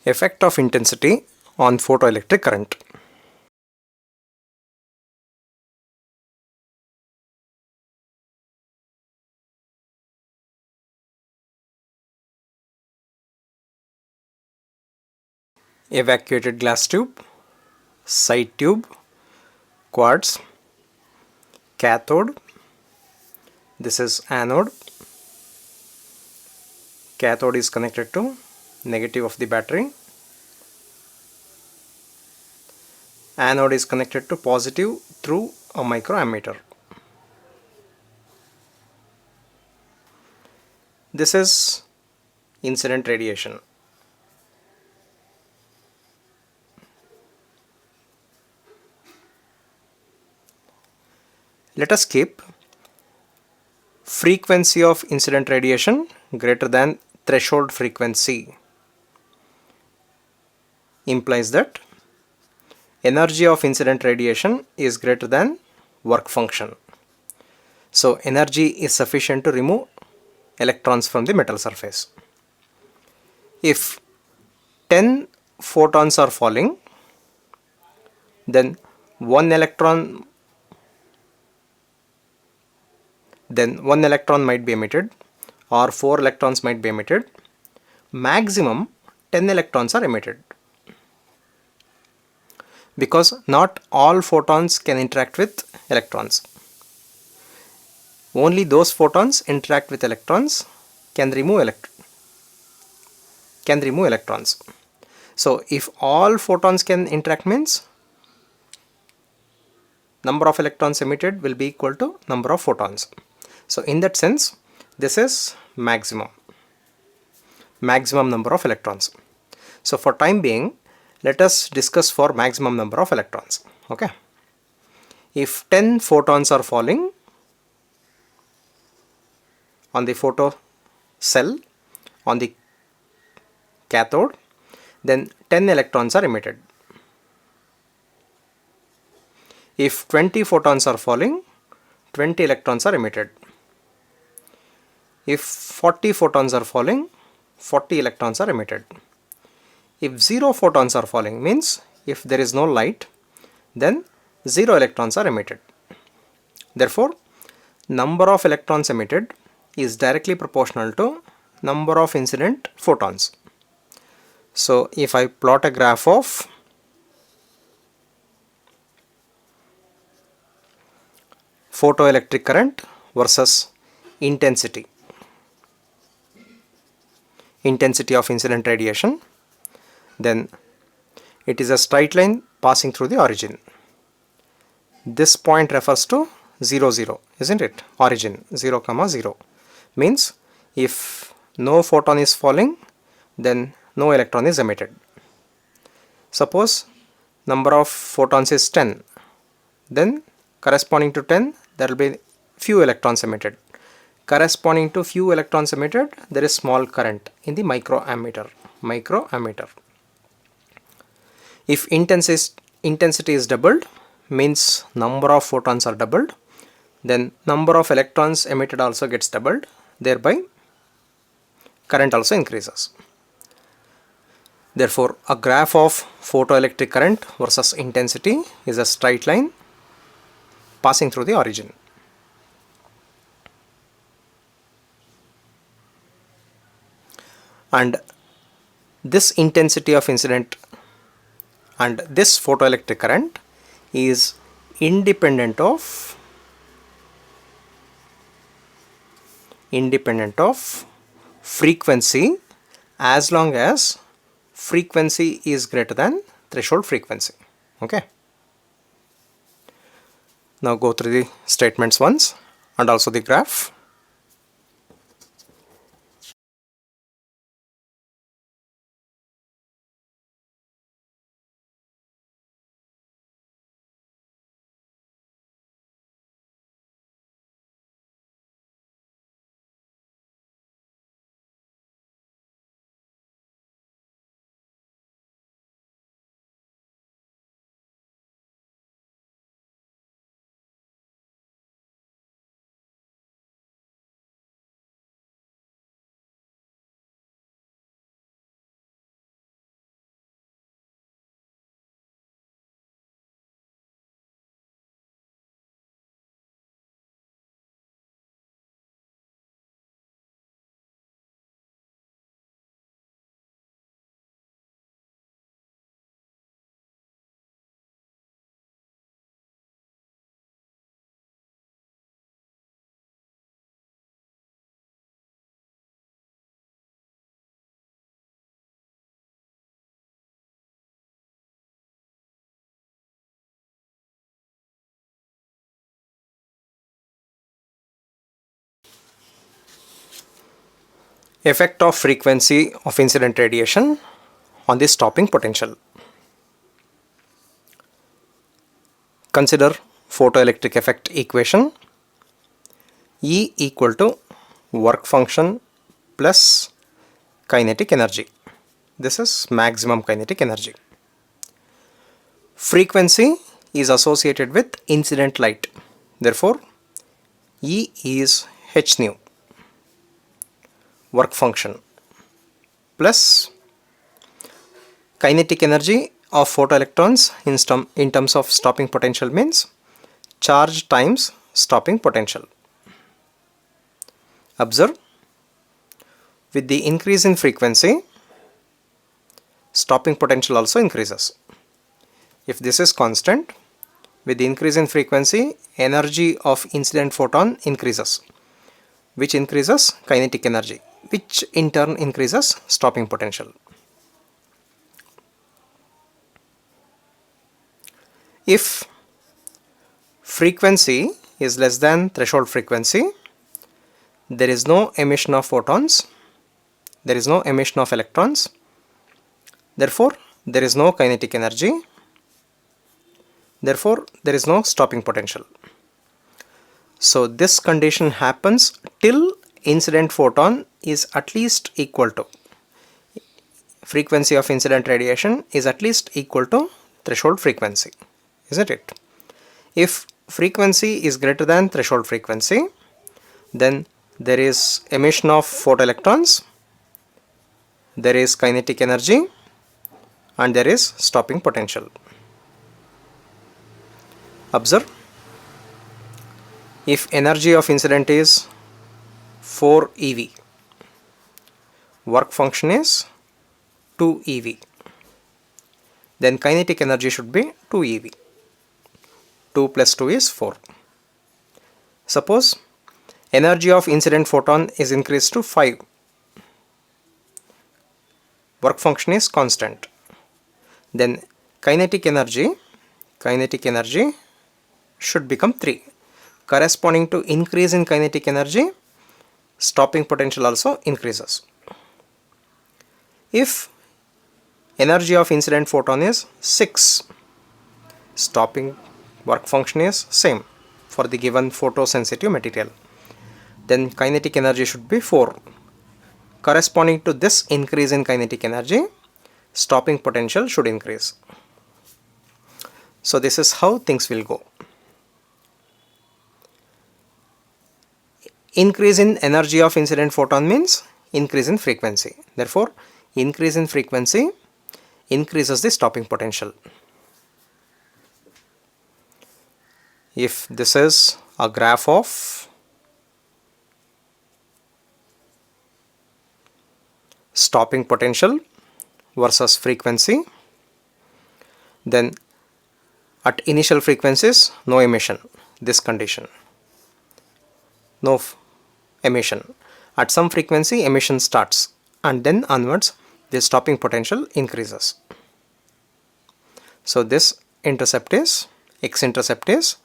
Effect of intensity on photoelectric current. Evacuated glass tube, side tube, quartz, cathode, this is anode, cathode is connected to negative of the battery, anode is connected to positive through a microammeter. This is incident radiation. Let us keep frequency of incident radiation greater than threshold frequency. Implies that energy of incident radiation is greater than work function. So energy is sufficient to remove electrons from the metal surface. If 10 photons are falling, then one electron might be emitted, or 4 electrons might be emitted. Maximum 10 electrons are emitted, because not all photons can interact with electrons. Only those photons interact with electrons can remove electrons. So if all photons can interact, means number of electrons emitted will be equal to number of photons. So in that sense, this is maximum number of electrons. So for time being, let us discuss for maximum number of electrons. Okay. If 10 photons are falling on the photo cell on the cathode, then 10 electrons are emitted. If 20 photons are falling, 20 electrons are emitted. If 40 photons are falling, 40 electrons are emitted. If 0 photons are falling, means if there is no light, then 0 electrons are emitted. Therefore, number of electrons emitted is directly proportional to number of incident photons. So if I plot a graph of photoelectric current versus intensity of incident radiation, then it is a straight line passing through the origin. This point refers to 0, 0, isn't it? Origin 0, 0 means if no photon is falling, then no electron is emitted. Suppose number of photons is 10, then corresponding to 10 there will be few electrons emitted. Corresponding to few electrons emitted, there is small current in the microammeter. If intensity is doubled, means number of photons are doubled, then number of electrons emitted also gets doubled, thereby current also increases. Therefore, a graph of photoelectric current versus intensity is a straight line passing through the origin. And this intensity of incident and this photoelectric current is independent of frequency, as long as frequency is greater than threshold frequency. Okay. Now go through the statements once and also the graph. Effect of frequency of incident radiation on the stopping potential. Consider photoelectric effect equation. E equal to work function plus kinetic energy. This is maximum kinetic energy. Frequency is associated with incident light. Therefore, E is h nu, work function, plus kinetic energy of photoelectrons in terms of stopping potential means charge times stopping potential. Observe, with the increase in frequency, stopping potential also increases. If this is constant, with the increase in frequency, energy of incident photon increases, which increases kinetic energy, which in turn increases stopping potential. If frequency is less than threshold frequency, there is no emission of photons, there is no emission of electrons, therefore there is no kinetic energy, therefore there is no stopping potential. So this condition happens till incident photon is at least equal to, frequency of incident radiation is at least equal to threshold frequency, isn't it? If frequency is greater than threshold frequency, then there is emission of photoelectrons, there is kinetic energy, and there is stopping potential. Observe, if energy of incident is 4 eV, work function is 2 eV, then kinetic energy should be 2 eV. 2 plus 2 is 4. Suppose energy of incident photon is increased to 5. Work function is constant. Then kinetic energy should become 3. Corresponding to increase in kinetic energy, stopping potential also increases. If energy of incident photon is 6, stopping work function is same for the given photosensitive material. Then kinetic energy should be 4. Corresponding to this increase in kinetic energy, stopping potential should increase. So this is how things will go. Increase in energy of incident photon means increase in frequency. Therefore, increase in frequency increases the stopping potential. If this is a graph of stopping potential versus frequency, then at initial frequencies no emission, this condition, no emission. At some frequency emission starts, and then onwards the stopping potential increases. So this intercept is, x-intercept is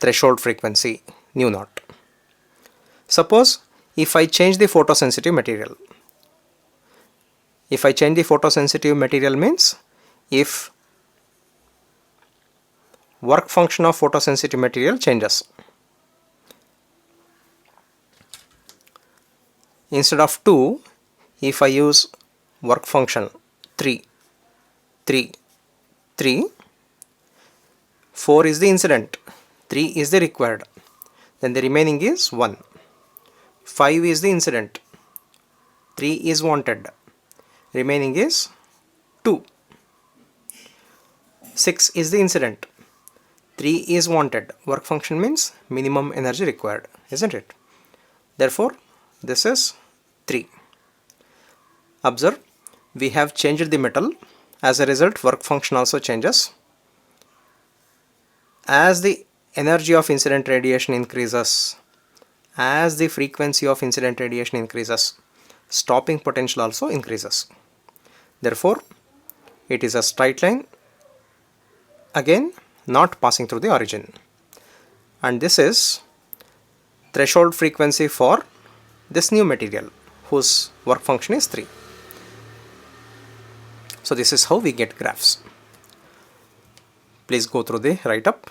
threshold frequency nu naught. Suppose if I change the photosensitive material, means if work function of photosensitive material changes. Instead of 2, if I use work function 3, 4 is the incident, 3 is the required, then the remaining is 1. 5 is the incident, 3 is wanted, remaining is 2. 6 is the incident, 3 is wanted. Work function means minimum energy required, isn't it? Therefore, this is 3. Observe, we have changed the metal. As a result, work function also changes. As the energy of incident radiation increases, as the frequency of incident radiation increases, stopping potential also increases. Therefore, it is a straight line, again not passing through the origin. And this is threshold frequency for this new material, whose work function is 3. So this is how we get graphs. Please go through the write-up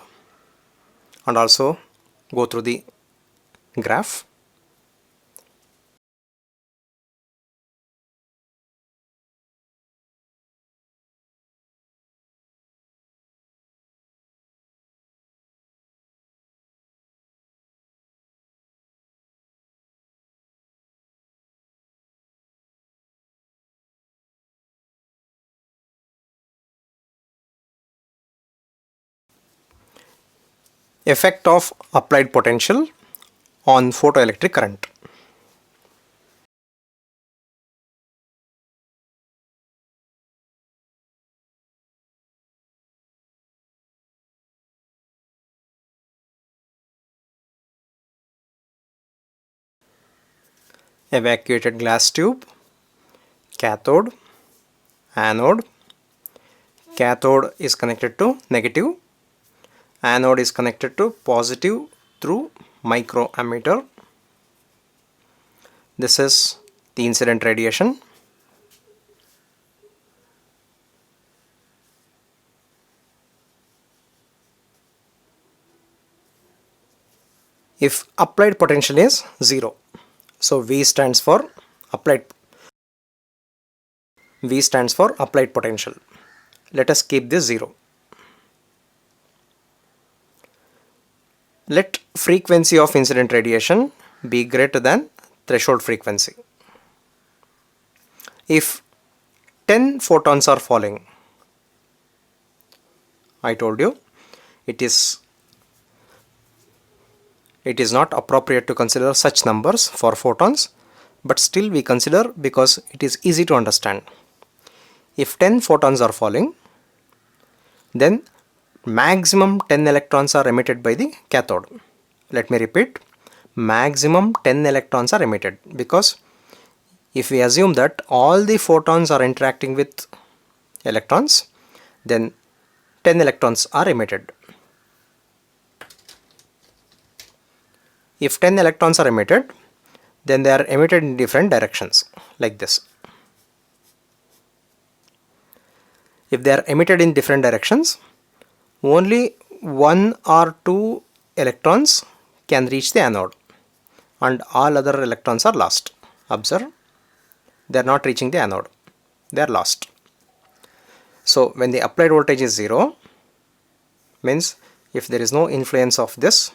and also go through the graph. Effect of applied potential on photoelectric current. Evacuated glass tube, cathode, anode. Cathode is connected to negative, anode is connected to positive through microammeter. This is the incident radiation. If applied potential is 0, so V stands for applied potential. Let us keep this 0. Let frequency of incident radiation be greater than threshold frequency. If 10 photons are falling, I told you it is not appropriate to consider such numbers for photons, but still we consider because it is easy to understand. If 10 photons are falling, then maximum 10 electrons are emitted by the cathode. Let me repeat, maximum 10 electrons are emitted, because if we assume that all the photons are interacting with electrons, then 10 electrons are emitted. If 10 electrons are emitted, then they are emitted in different directions, like this. If they are emitted in different directions, only 1 or 2 electrons can reach the anode and all other electrons are lost. Observe, they are not reaching the anode, they are lost. So when the applied voltage is 0, means if there is no influence of this,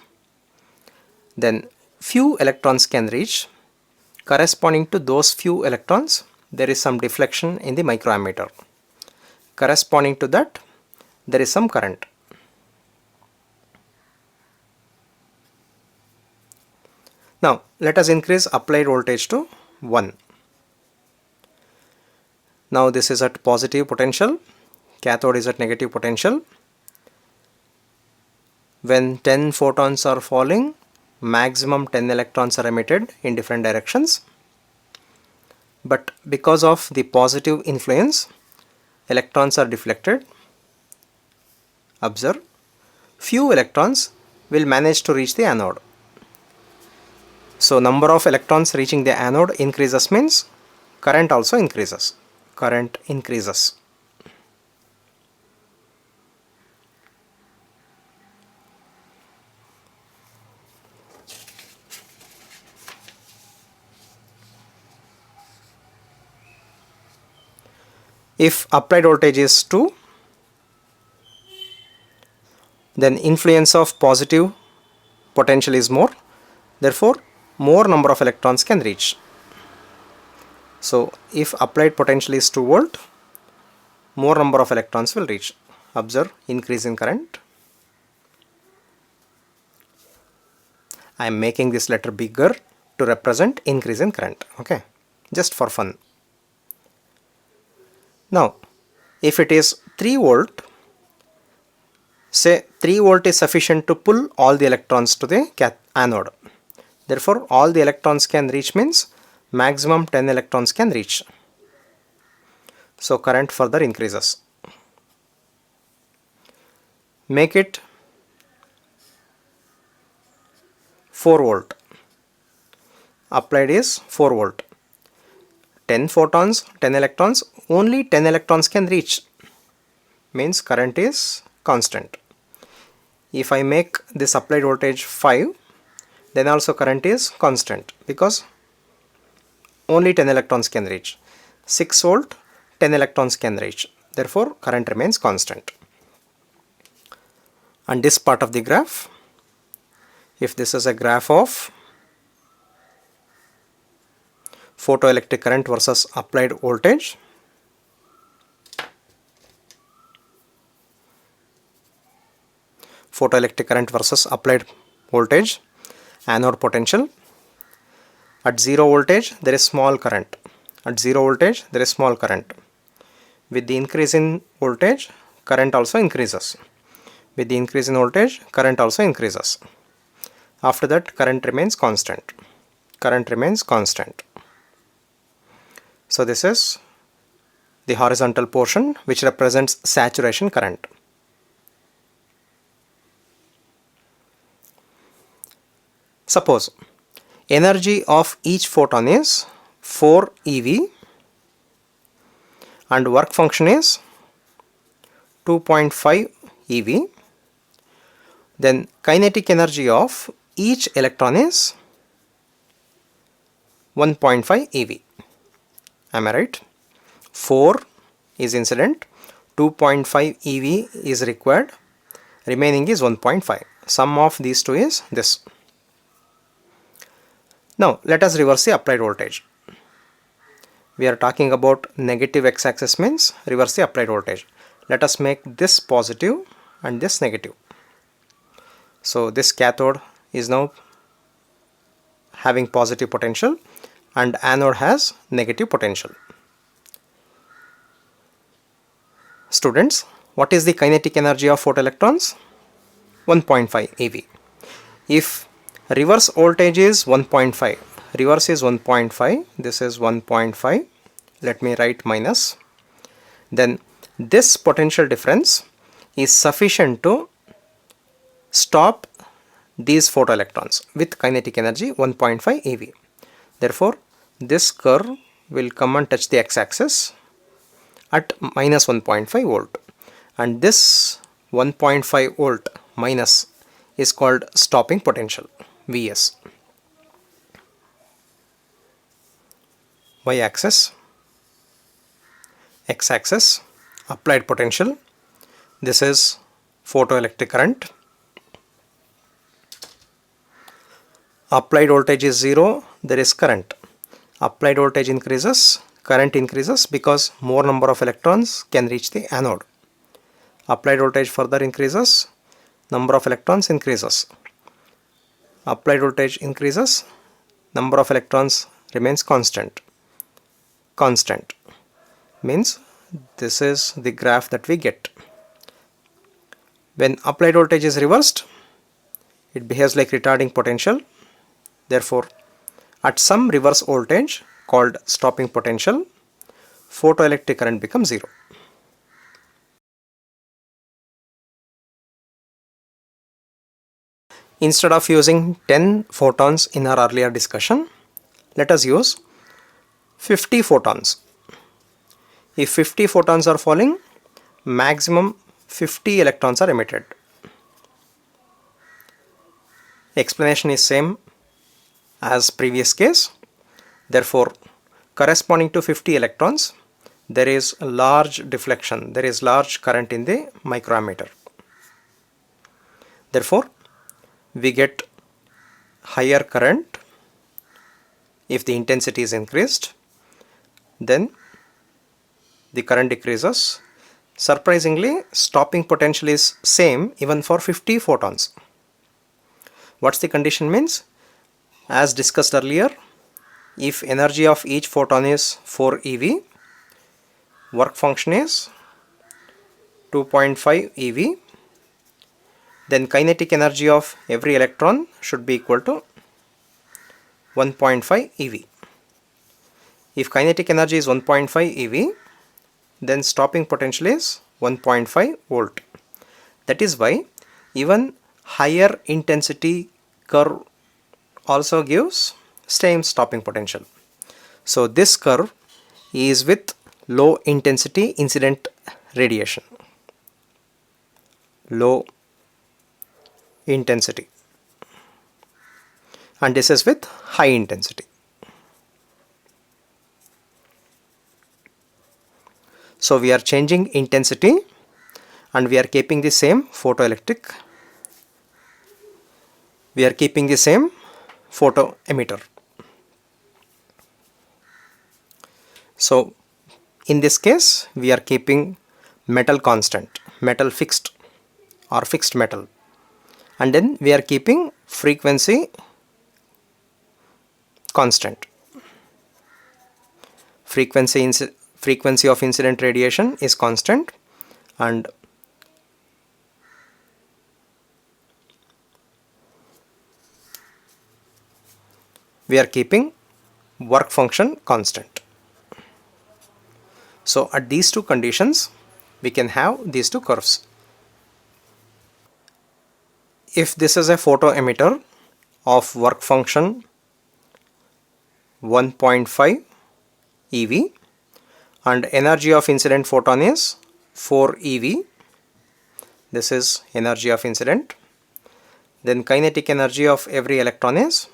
then few electrons can reach. Corresponding to those few electrons, there is some deflection in the microammeter. Corresponding to that, there is some current. Now let us increase applied voltage to 1. Now this is at positive potential, cathode is at negative potential. When 10 photons are falling, maximum 10 electrons are emitted in different directions. But because of the positive influence, electrons are deflected. Observe, few electrons will manage to reach the anode. So number of electrons reaching the anode increases, means current also increases. Current increases. If applied voltage is 2, then influence of positive potential is more, therefore more number of electrons can reach. So if applied potential is 2 volt, more number of electrons will reach. Observe, increase in current. I am making this letter bigger to represent increase in current, okay, just for fun. Now if it is 3 volt, say 3 volt is sufficient to pull all the electrons to the anode. Therefore all the electrons can reach, means maximum 10 electrons can reach. So current further increases. Make it 4 volt. Applied is 4 volt. 10 photons, 10 electrons, only 10 electrons can reach, means current is constant. If I make this applied voltage 5, then also current is constant because only 10 electrons can reach. 6 volt, 10 electrons can reach. Therefore, current remains constant. And this part of the graph, if this is a graph of photoelectric current versus applied voltage, photoelectric current versus applied voltage, anode potential. At 0 voltage there is small current. At 0 voltage there is small current. With the increase in voltage, current also increases. With the increase in voltage, current also increases. After that, current remains constant. Current remains constant. So this is the horizontal portion which represents saturation current. Suppose energy of each photon is 4 eV and work function is 2.5 eV. Then kinetic energy of each electron is 1.5 eV. Am I right? 4 is incident, 2.5 eV is required, remaining is 1.5. Sum of these two is this. Now let us reverse the applied voltage. We are talking about negative x-axis means reverse the applied voltage. Let us make this positive and this negative. So this cathode is now having positive potential and anode has negative potential. Students, what is the kinetic energy of photoelectrons? 1.5 eV. If reverse voltage is 1.5, reverse is 1.5, this is 1.5, let me write minus, then this potential difference is sufficient to stop these photoelectrons with kinetic energy 1.5 eV. Therefore, this curve will come and touch the x-axis at minus 1.5 volt, and this 1.5 volt minus is called stopping potential, Vs. Y-axis, x-axis, applied potential, this is photoelectric current. Applied voltage is 0, there is current. Applied voltage increases, current increases because more number of electrons can reach the anode. Applied voltage further increases, number of electrons increases. Applied voltage increases, number of electrons remains constant. Constant means this is the graph that we get. When applied voltage is reversed, it behaves like retarding potential. Therefore, at some reverse voltage called stopping potential, photoelectric current becomes 0. Instead of using 10 photons in our earlier discussion, let us use 50 photons. If 50 photons are falling, maximum 50 electrons are emitted. Explanation is same as previous case. Therefore, corresponding to 50 electrons, there is a large deflection, there is large current in the microammeter. Therefore, we get higher current if the intensity is increased, then the current decreases. Surprisingly, stopping potential is same even for 50 photons. What's the condition means? As discussed earlier, if energy of each photon is 4 eV, work function is 2.5 eV, then kinetic energy of every electron should be equal to 1.5 eV. If kinetic energy is 1.5 eV, then stopping potential is 1.5 volt. That is why even higher intensity curve also gives same stopping potential. So this curve is with low intensity incident radiation. Low intensity. And this is with high intensity. So we are changing intensity and we are keeping the same photoelectric. We are keeping the same photo emitter. So in this case we are keeping metal constant, metal fixed or fixed metal, and then we are keeping frequency constant. Frequency of incident radiation is constant, and we are keeping work function constant. So at these two conditions we can have these two curves. If this is a photo emitter of work function 1.5 eV and energy of incident photon is 4 eV, this is energy of incident, then kinetic energy of every electron is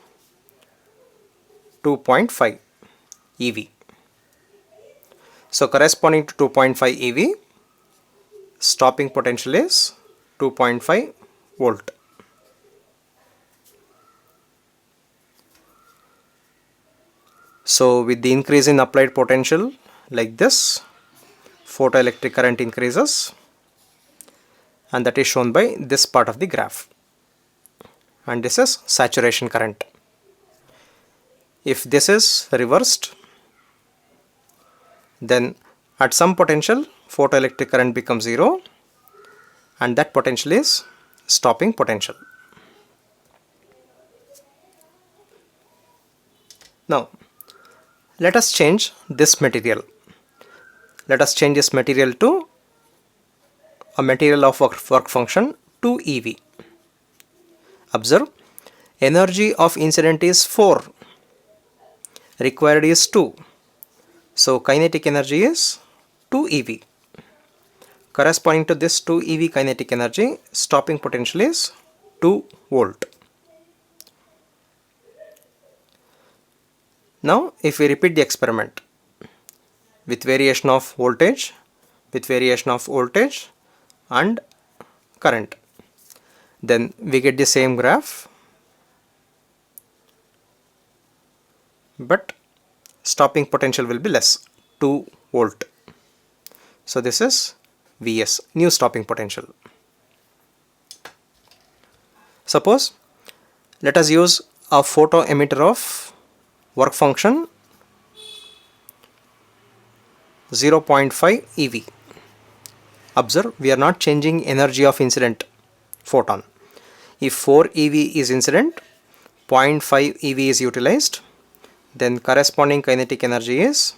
2.5 eV. So corresponding to 2.5 eV, stopping potential is 2.5 volt. So with the increase in applied potential like this, photoelectric current increases, and that is shown by this part of the graph, and this is saturation current. If this is reversed, then at some potential photoelectric current becomes zero, and that potential is stopping potential. Now let us change this material. Let us change this material to a material of work function 2 eV. Observe, energy of incident is 4, required is 2. So kinetic energy is 2 eV. Corresponding to this 2 eV kinetic energy, stopping potential is 2 volt. Now if we repeat the experiment with variation of voltage, and current, then we get the same graph, but stopping potential will be less, 2 volt. So this is Vs, new stopping potential. Suppose let us use a photo emitter of work function 0.5 eV. Observe, we are not changing energy of incident photon. If 4 eV is incident, 0.5 eV is utilized, then corresponding kinetic energy is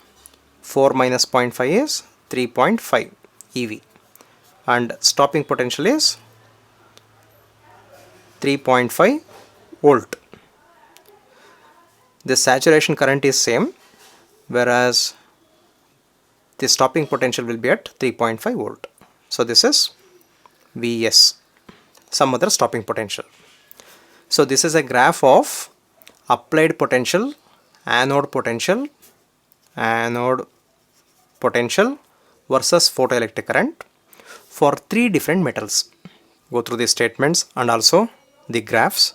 4 minus 0.5 is 3.5 eV, and stopping potential is 3.5 volt. The saturation current is same, whereas the stopping potential will be at 3.5 volt. So this is Vs, some other stopping potential. So this is a graph of applied potential, anode potential versus photoelectric current for 3 different metals. Go through the statements and also the graphs.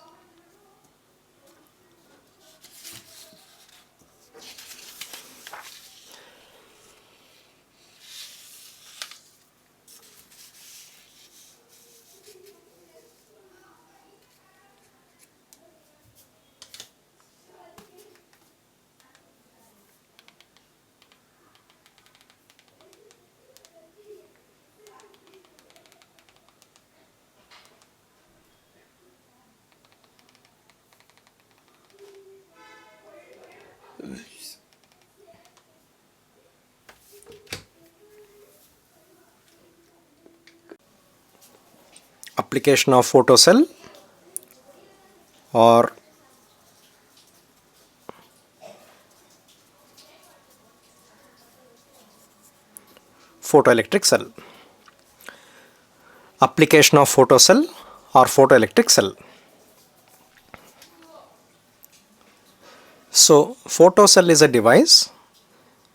Application of photocell or photoelectric cell. Application of photocell or photoelectric cell. So photocell is a device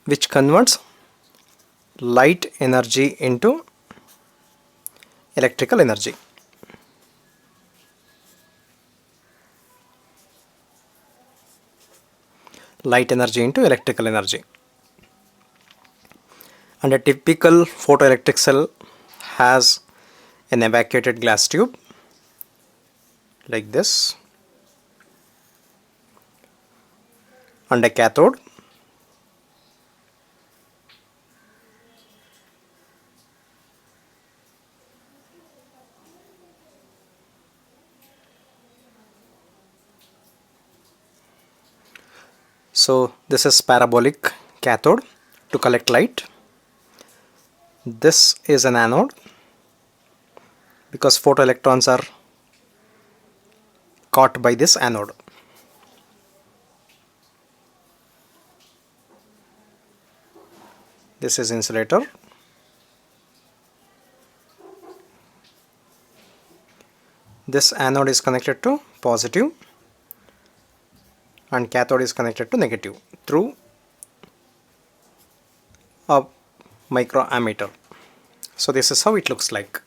which converts light energy into electrical energy. Light energy into electrical energy. And a typical photoelectric cell has an evacuated glass tube like this and a cathode. So this is parabolic cathode to collect light. This is an anode because photoelectrons are caught by this anode. This is insulator. This anode is connected to positive and cathode is connected to negative through a microammeter. So this is how it looks like.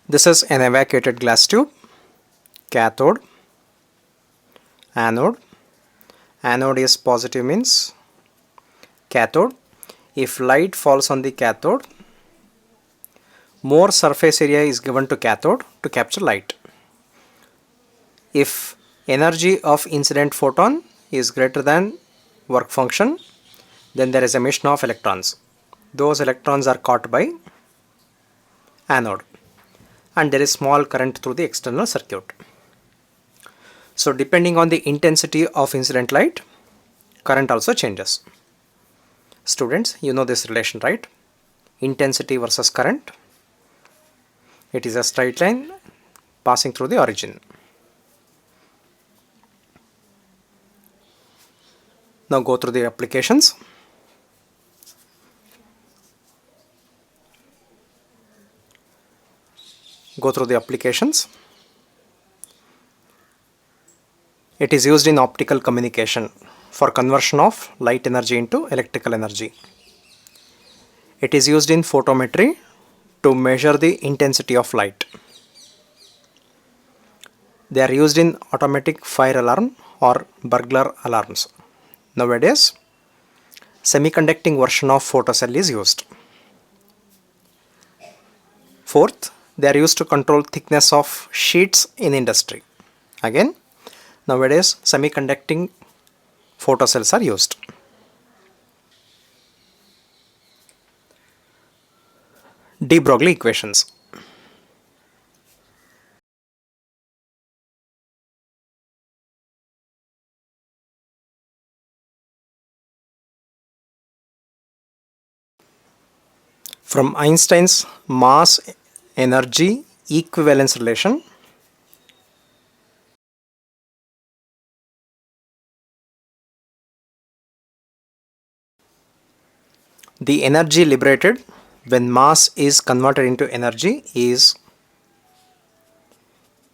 This is an evacuated glass tube, cathode, anode. Anode is positive means cathode. If light falls on the cathode, more surface area is given to cathode to capture light. If energy of incident photon is greater than work function, then there is emission of electrons. Those electrons are caught by anode and there is small current through the external circuit. So depending on the intensity of incident light, current also changes. Students, you know this relation, right? Intensity versus current. It is a straight line passing through the origin. Now go through the applications. Go through the applications. It is used in optical communication for conversion of light energy into electrical energy. It is used in photometry to measure the intensity of light. They are used in automatic fire alarm or burglar alarms. Nowadays, semiconducting version of photocell is used. Fourth, they are used to control thickness of sheets in industry. Again, nowadays semiconducting photocells are used. De Broglie equations. From Einstein's mass energy equivalence relation, the energy liberated when mass is converted into energy is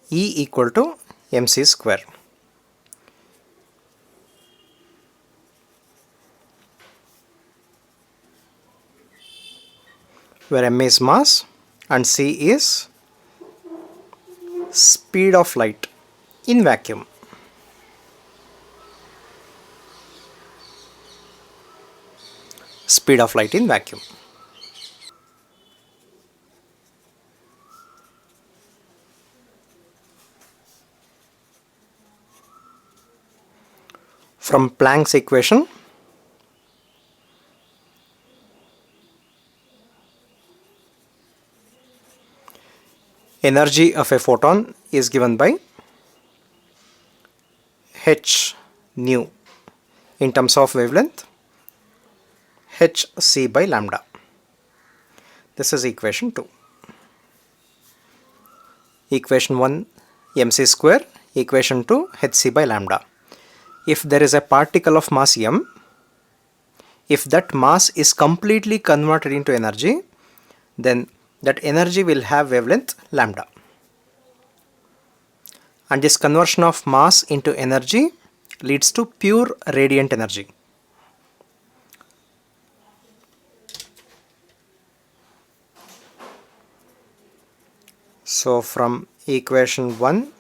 E equal to mc square. Where m is mass and c is speed of light in vacuum. Speed of light in vacuum. From Planck's equation, energy of a photon is given by h nu in terms of wavelength, hc by lambda. This is equation 2. Equation 1 mc square, equation 2 hc by lambda. If there is a particle of mass m, if that mass is completely converted into energy, then that energy will have wavelength lambda. And this conversion of mass into energy leads to pure radiant energy. So from equation 1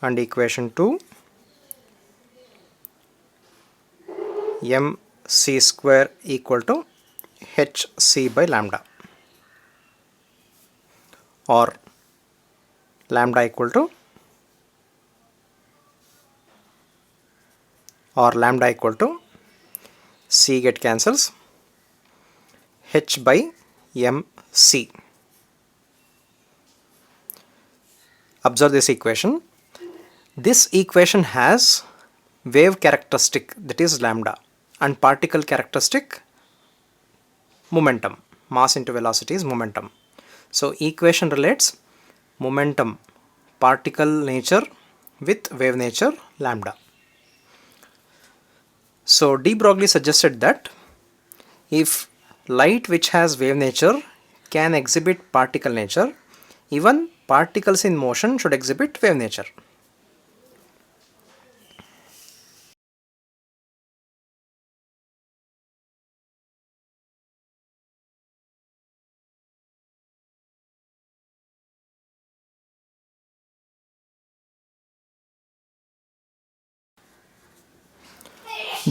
and equation 2, mc square equal to hc by lambda, or lambda equal to c get cancels, h by mc. Observe this equation. This equation has wave characteristic, that is lambda, and particle characteristic momentum. Mass into velocity is momentum. So equation relates momentum particle nature with wave nature lambda. So de Broglie suggested that if light which has wave nature can exhibit particle nature, even particles in motion should exhibit wave nature.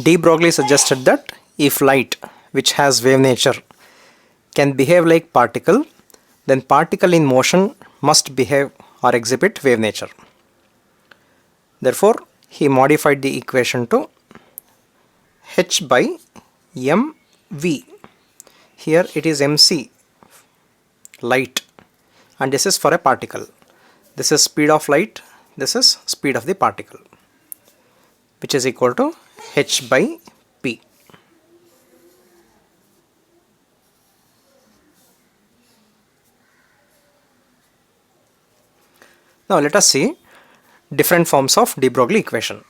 De Broglie suggested that if light which has wave nature can behave like particle, then particle in motion must behave or exhibit wave nature. Therefore, he modified the equation to h by mv. Here it is mc, light, and this is for a particle. This is speed of light, this is speed of the particle, which is equal to h by p. Now let us see different forms of de Broglie equation.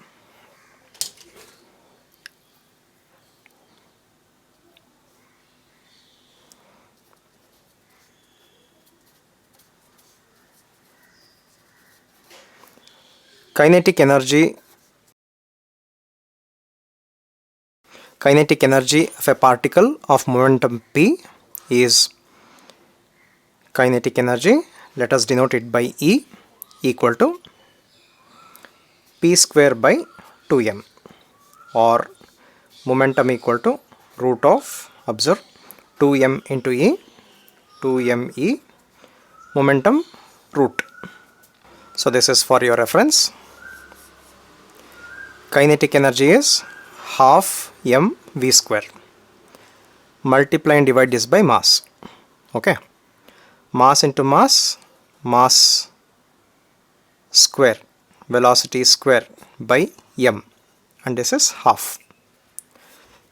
Kinetic energy of a particle of momentum p is kinetic energy, let us denote it by E, equal to p square by 2m, or momentum equal to root of, observe, 2m into E, 2me, momentum root. So this is for your reference. Kinetic energy is half mv square. Multiply and divide this by mass. Okay. Mass into mass, mass square, velocity square by m, and this is half.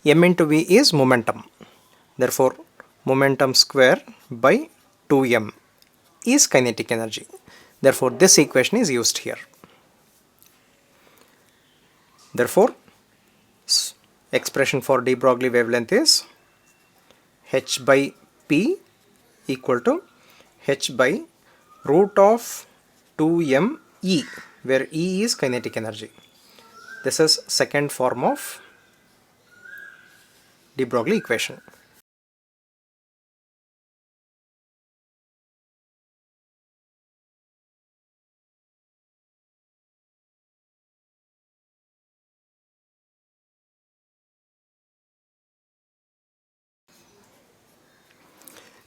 M into v is momentum. Therefore, momentum square by 2m is kinetic energy. Therefore, this equation is used here. Therefore, expression for de Broglie wavelength is h by p equal to h by root of 2me, where E is kinetic energy. This is second form of de Broglie equation.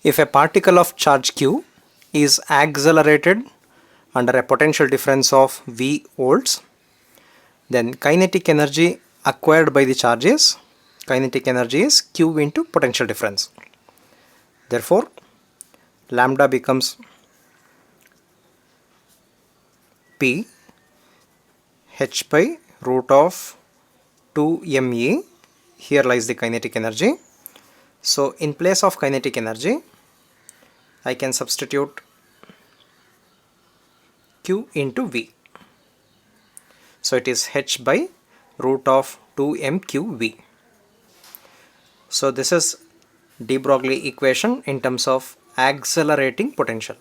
If a particle of charge q is accelerated under a potential difference of v volts, then kinetic energy acquired by the charge is q into potential difference. Therefore, lambda becomes p h by root of 2me. Here lies the kinetic energy. So in place of kinetic energy, I can substitute q into v. So it is h by root of 2mqv. So this is de Broglie equation in terms of accelerating potential.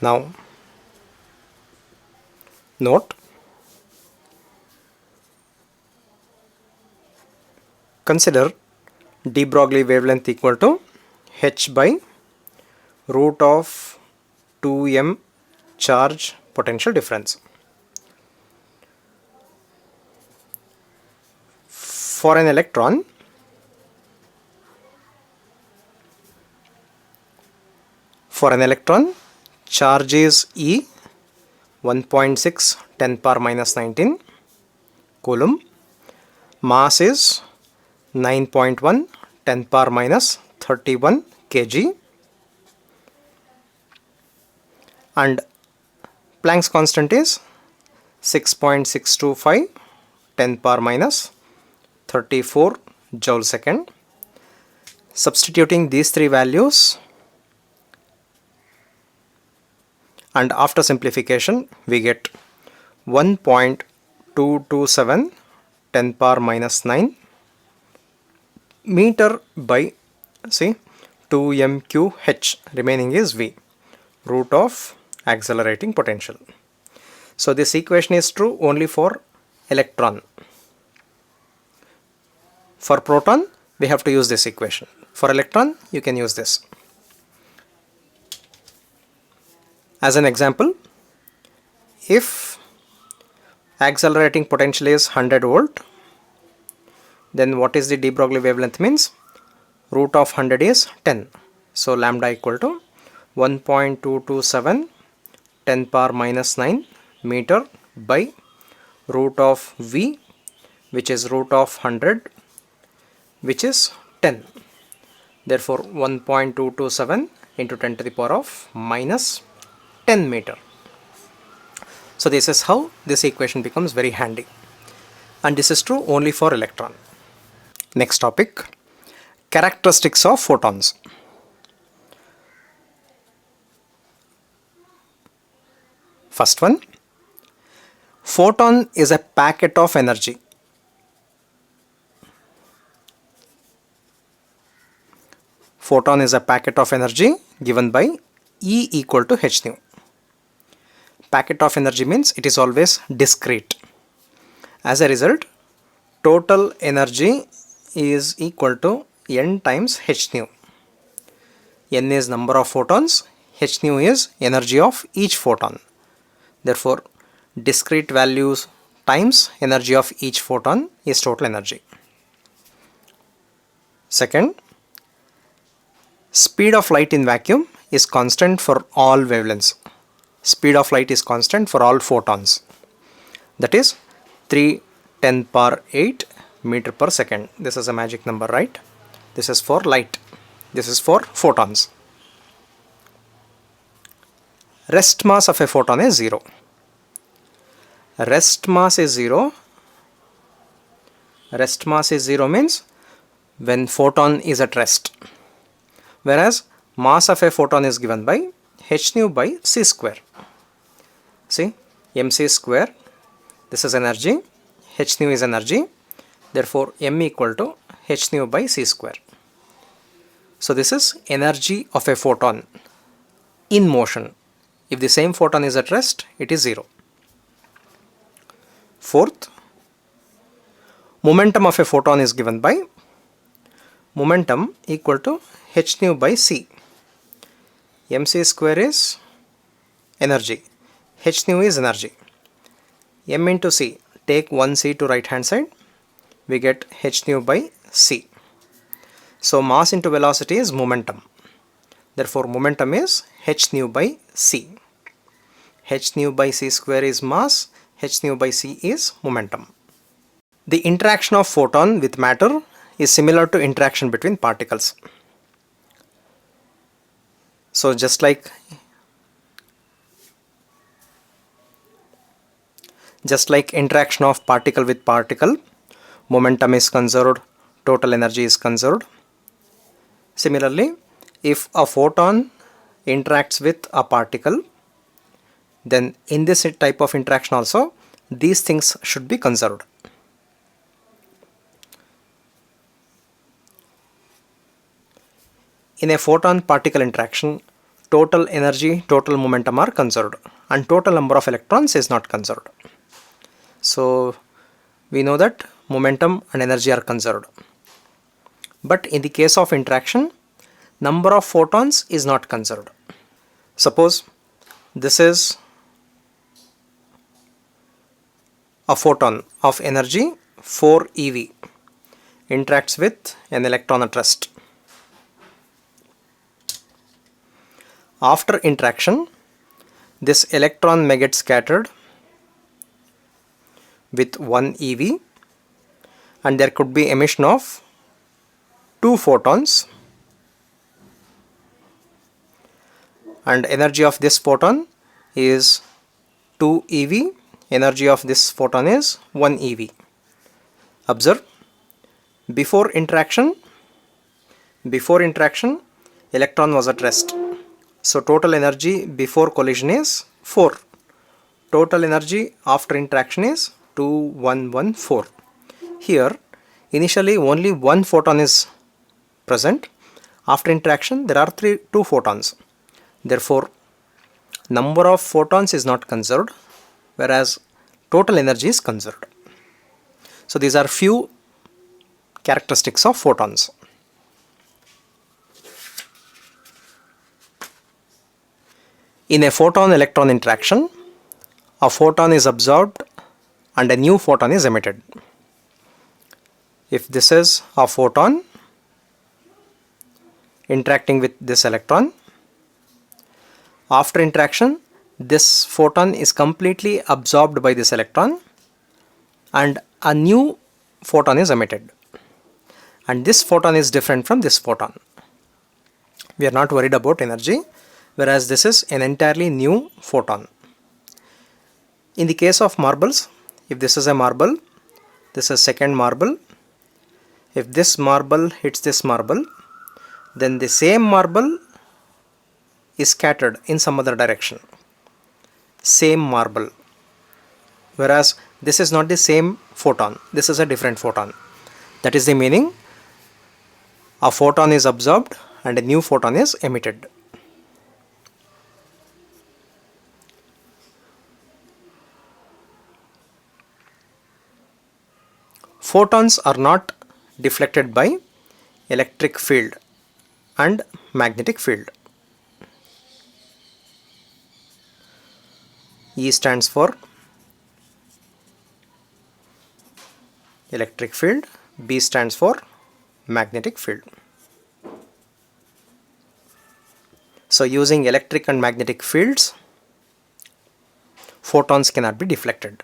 Now note, consider de Broglie wavelength equal to h by root of 2m charge potential difference. For an electron, charge is E 1.6 10 power minus 19 coulomb, mass is 9.1 10 power minus 31 kg, and Planck's constant is 6.625 10 power minus 34 joule second. Substituting these three values and after simplification we get 1.227 10 power minus 9 meter by 2mqh, remaining is V, root of accelerating potential. So this equation is true only for electron. For proton we have to use this equation. For electron you can use this. As an example, if accelerating potential is 100 volt, then what is the de Broglie wavelength means? Root of 100 is 10. So lambda equal to 1.227 10 power minus 9 meter by root of V, which is root of 100, which is 10. Therefore 1.227 into 10 to the power of minus 10 meter. So this is how this equation becomes very handy, and this is true only for electron. Next topic, characteristics of photons. First one, photon is a packet of energy. Photon is a packet of energy given by E equal to h nu. Packet of energy means it is always discrete. As a result, total energy is equal to n times h nu. N is number of photons, h nu is energy of each photon. Therefore, discrete values times energy of each photon is total energy. Second, speed of light in vacuum is constant for all wavelengths. Speed of light is constant for all photons. That is 310 power 8 meter per second. This is a magic number, right? This is for light. This is for photons. Rest mass of a photon is 0. Rest mass is 0. Rest mass is 0 means when photon is at rest. Whereas mass of a photon is given by h nu by c square. See, mc square, this is energy, h nu is energy, therefore m equal to h nu by c square. So this is energy of a photon in motion. If the same photon is at rest, it is 0. Fourth, momentum of a photon is given by momentum equal to h nu by c. mc square is energy, h nu is energy. M into c, take 1c to right hand side, we get h nu by c. So mass into velocity is momentum. Therefore momentum is h nu by c. h nu by c square is mass, h nu by c is momentum. The interaction of photon with matter is similar to interaction between particles. So just like interaction of particle with particle, momentum is conserved, total energy is conserved. Similarly, if a photon interacts with a particle, then in this type of interaction also these things should be conserved. In a photon particle interaction, total energy, total momentum are conserved and total number of electrons is not conserved. So we know that momentum and energy are conserved. But in the case of interaction, number of photons is not conserved. Suppose this is a photon of energy 4 eV interacts with an electron at rest. After interaction, this electron may get scattered with 1 eV and there could be emission of 2 photons, and energy of this photon is 2 eV, energy of this photon is 1 eV. Observe, before interaction electron was at rest. So total energy before collision is 4. Total energy after interaction is 2114. Here initially only one photon is present. After interaction there are 2 photons. Therefore number of photons is not conserved, whereas total energy is conserved. So these are few characteristics of photons. In a photon-electron interaction, a photon is absorbed and a new photon is emitted. If this is a photon interacting with this electron, after interaction this photon is completely absorbed by this electron and a new photon is emitted, and this photon is different from this photon. We are not worried about energy, whereas this is an entirely new photon. In the case of marbles, if this is a marble, this is second marble. If this marble hits this marble, then the same marble is scattered in some other direction. Same marble. Whereas this is not the same photon, this is a different photon. That is the meaning. A photon is absorbed and a new photon is emitted. Photons are not deflected by electric field and magnetic field. E stands for electric field, B stands for magnetic field. So using electric and magnetic fields, photons cannot be deflected.